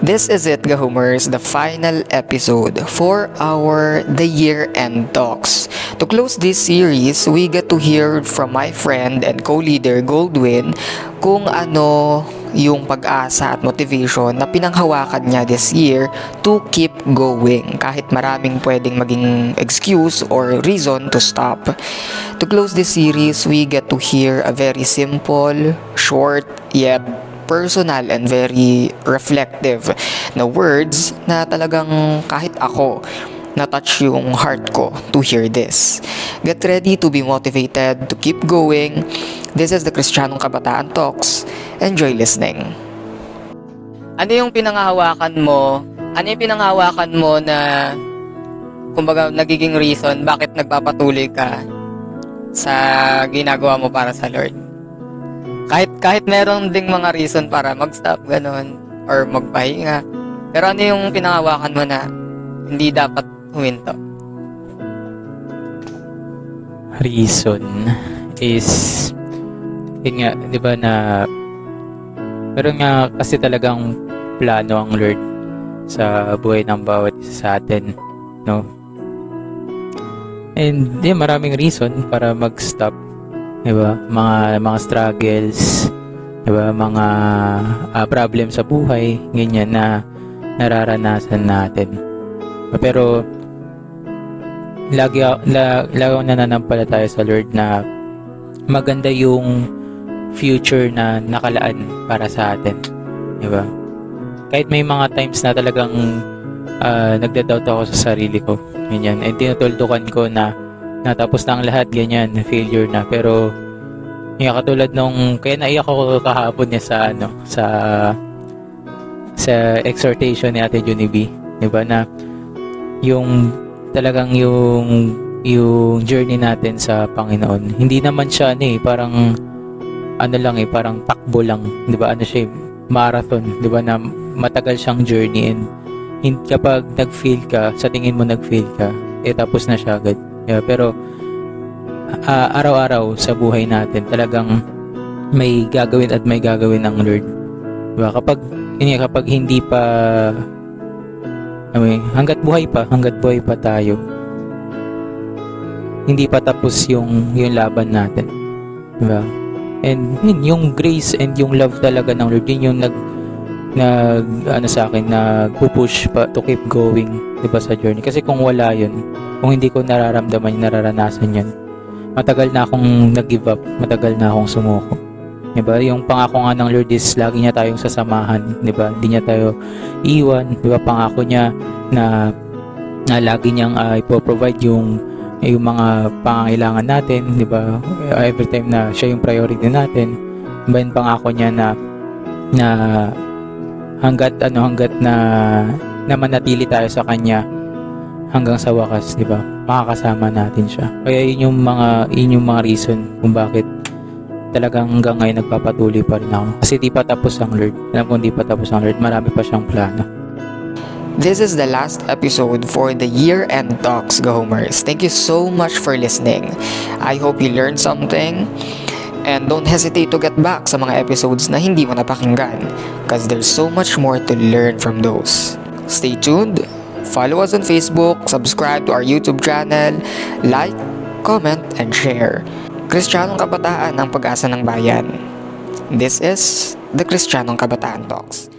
This is it, Gahumers, the final episode for our The Year-End Talks. To close this series, we get to hear from my friend and co-leader Goldwyn kung ano yung pag-asa at motivation na pinanghawakan niya this year to keep going kahit maraming pwedeng maging excuse or reason to stop. To close this series, we get to hear a very simple, short, yet personal and very reflective na words na talagang kahit ako na-touch yung heart ko to hear this. Get ready to be motivated to keep going. This is the Kristiyanong Kabataan Talks. Enjoy listening. Ano yung pinanghahawakan mo? Ano yung pinanghahawakan mo na kumbaga nagiging reason bakit nagpapatuloy ka sa ginagawa mo para sa Lord? Kahit meron ding mga reason para mag-stop, ganun, or magpahinga. Pero ano yung pinangawakan mo na hindi dapat huminto? Reason is, yun nga, di ba na, meron nga kasi talagang plano ang Lord sa buhay ng bawat isa sa atin, no? And maraming reason para mag-stop. Diba? Mga struggles, diba? Mga problem sa buhay, ganyan na nararanasan natin. Pero lagi akong nananampalataya sa Lord na maganda yung future na nakalaan para sa atin. Diba? Kahit may mga times na talagang nagda-doubt ako sa sarili ko, ganyan. And tinutuldukan ko na natapos na ang lahat, ganyan, failure na. Pero yung katulad nung, kaya naiyak ako kahapon niya sa exhortation ni Ate Junie B, diba, na yung talagang yung journey natin sa Panginoon, hindi naman siya parang parang takbo lang, diba, siya marathon, diba, na matagal siyang journey. And kapag nag-fail ka, sa tingin mo nag-fail ka, tapos na siya agad. Pero araw-araw sa buhay natin talagang may gagawin at may gagawin ang Lord. Diba? Kapag hindi pa hanggat buhay pa tayo, hindi pa tapos yung laban natin. Diba? And yung grace and yung love talaga ng Lord, yun yung sa akin, nagpupush pa to keep going, diba, sa journey. Kasi kung wala yun, kung hindi ko nararamdaman yung nararanasan yun, matagal na akong nag-give up, matagal na akong sumuko, diba. Yung pangako nga ng Lord is lagi niya tayong sasamahan, diba, hindi niya tayo iwan, diba. Pangako niya na lagi niyang ipoprovide yung mga pangangailangan natin, diba, every time na siya yung priority natin, diba. Yung pangako niya na hanggat na manatili tayo sa kanya hanggang sa wakas, di ba? Makakasama natin siya. Kaya yun yung mga reason kung bakit talagang hanggang ngayon nagpapatuloy pa rin ako. Kasi di pa tapos ang Lord. Alam kong di pa tapos ang Lord. Marami pa siyang plano. This is the last episode for the Year-End Talks, Gahomers. Thank you so much for listening. I hope you learned something. And don't hesitate to get back sa mga episodes na hindi mo napakinggan because there's so much more to learn from those. Stay tuned, follow us on Facebook, subscribe to our YouTube channel, like, comment, and share. Kristiyanong Kabataan ang pag-asa ng bayan. This is the Kristiyanong Kabataan Talks.